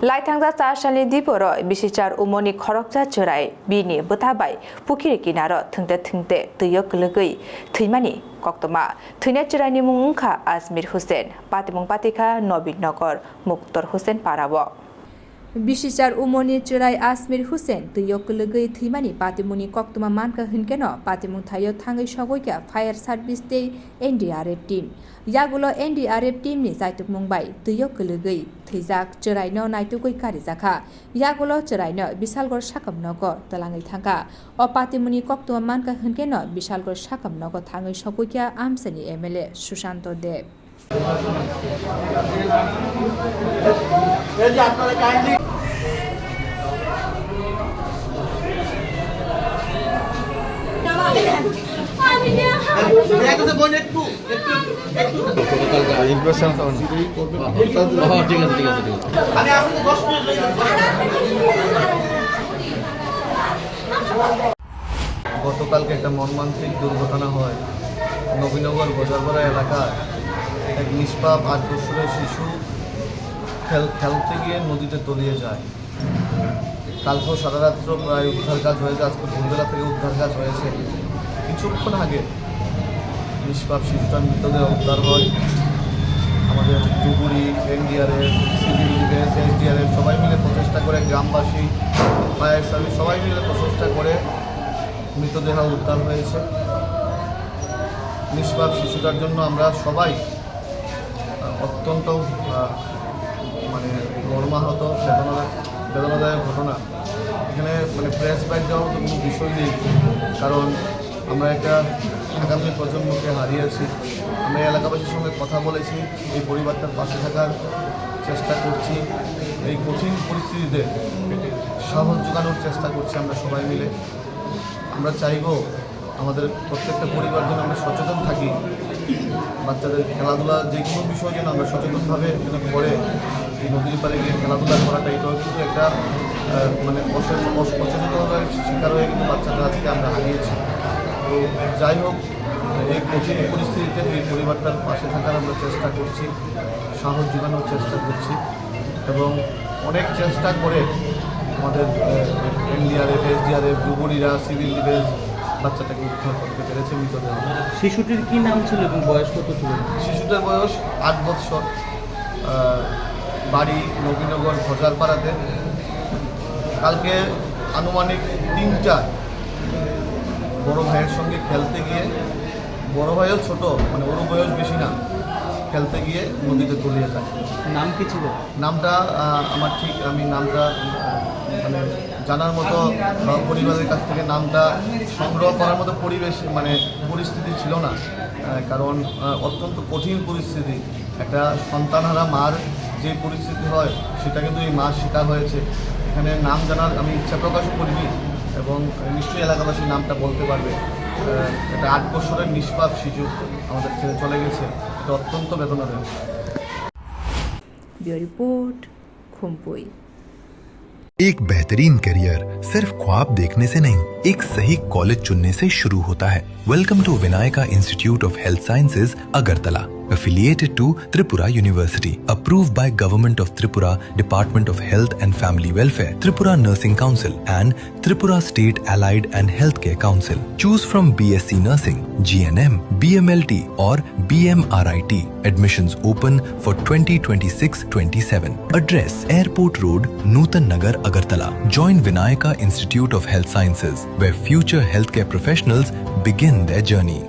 लाइथांजा चारसालनि दिपर बिसिचार उमनि खरकजा चोराय बिनि बोथाबाय पुखिरि किनार थोंते दैयो गलगै थैमानि कक्तमा थैना चोरायनि मुं उंखा आजमिर हुसेन पातिमुं पातिखा नबीनगर मुक्तर हुसेन पाराव बिसिचार उमनि चोराय आजमिर हुसेन दैयो गलगै थैमानि पातिमुनि कक्तमा मानका हिनकेन पातिमुं थायो थांगै सगैका फायर सार्भिस दे एनडीआरएफ टीम यागुलो एनडीआरएफ टीम नि जायतुक मुंबाय दैयो गलगै थैजाक चोरायनो नायतुकै कारिजाखा यागुलो चोरायनो बिशालगढ़ साकमनगर तलाङै थांगा अ पातिमुनि कक्तमा मानका हिनकेन बिशालगढ़ साकमनगर थांगै सगैका आमसानि एमएलए सुशांत देव গতকালকে একটা মর্মান্তিক দুর্ঘটনা হয় নবীনগর বাজারপাড়া এলাকায় এক নিষ্পাপ ৮ বছরের শিশু খেলতে গিয়ে নদীতে তলিয়ে যায়। কালকেও সারা রাত্র প্রায় উদ্ধার কাজ হয়েছে, আজকে ভোরবেলা থেকে উদ্ধার কাজ হয়েছে। কিছুক্ষণ আগে নিষ্পাপ শিশুটার মৃতদেহ উদ্ধার হয়। আমাদের ডুবুরি এনডিআরএফ সিভিল ডিফেন্স এসডিআরএফ সবাই মিলে প্রচেষ্টা করে, গ্রামবাসী ফায়ার সার্ভিস সবাই মিলে প্রচেষ্টা করে মৃতদেহ উদ্ধার হয়েছে। নিষ্পাপ শিশুটার জন্য আমরা সবাই অত্যন্ত মর্মাহত, বেদনাদায়ক ঘটনা। এখানে প্রেস বাইট দেওয়ার মতো কোনো বিষয় নেই, কারণ আমরা একটা আগামী প্রজন্মকে হারিয়েছি। আমরা এলাকাবাসীর সঙ্গে কথা বলেছি, এই পরিবারটার পাশে থাকার চেষ্টা করছি, এই কঠিন পরিস্থিতিতে সাহস জোগানোর চেষ্টা করছি আমরা সবাই মিলে। আমরা চাইব আমাদের প্রত্যেকটা পরিবার যেন আমরা সচেতন থাকি, বাচ্চাদের খেলাধুলা যে কোনো বিষয় যেন আমরা সচেতনভাবে যেন করে এই নদীর পাড়ে গিয়ে খেলাধুলা করাটা, এটাও কিন্তু একটা অসচেতনতার শিকার হয়ে কিন্তু বাচ্চাদের আজকে আমরা হারিয়েছি। তো যাই হোক, এই কঠিন পরিস্থিতিতে এই পরিবারটার পাশে থাকার আমরা চেষ্টা করছি, সাহস জোগানোর চেষ্টা করছি এবং অনেক চেষ্টা করে আমাদের এনডিআরএফ এসডিআরএফ ডুবুরিরা সিভিল ডিফেন্স বাচ্চাটাকে উদ্ধার করতে পেরেছে মৃতদেহ। শিশুটির কি নাম ছিল এবং বয়স কত ছিল? শিশুটার বয়স ৮ বৎসর, বাড়ি নবীনগর বাজারপাড়াতে। কালকে আনুমানিক ৩টায় বড় ভাইয়ের সঙ্গে খেলতে গিয়ে, বড় ভাইও ছোট, ওর বয়স বেশি না, খেলতে গিয়ে নদীতে তলিয়ে যায়। নাম কি ছিল? নামটা আমার ঠিক আমি নামটা জানার মতো পরিবারের কাছ থেকে নামটা সংগ্রহ করার মতো পরিস্থিতি ছিল না, কারণ অত্যন্ত কঠিন পরিস্থিতি। একটা সন্তানহারা মার যে পরিস্থিতি হয় সেটা কিন্তু এই মার শিকার হয়েছে। এখানে নাম জানার আমি ইচ্ছা প্রকাশ করিনি এবং নিশ্চয়ই এলাকাবাসী নামটা বলতে পারবে। একটা ৮ বছরের নিষ্পাপ শিশু আমাদের ছেড়ে চলে গেছে, এটা অত্যন্ত বেদনাদায়ক। রিপোর্ট খুমপুই। एक बेहतरीन करियर सिर्फ ख्वाब देखने से नहीं, एक सही कॉलेज चुनने से शुरू होता है। Welcome to Vinayaka institute of health sciences Agartala, affiliated to Tripura University, approved by Government of Tripura, Department of Health and Family Welfare, Tripura Nursing Council and Tripura State Allied and Healthcare Council. Choose from BSc Nursing, GNM, BMLT or BMRIT. Admissions open for 2026-27. Address: Airport Road, Nutan Nagar, Agartala. Join Vinayaka Institute of Health Sciences, where future healthcare professionals begin their journey.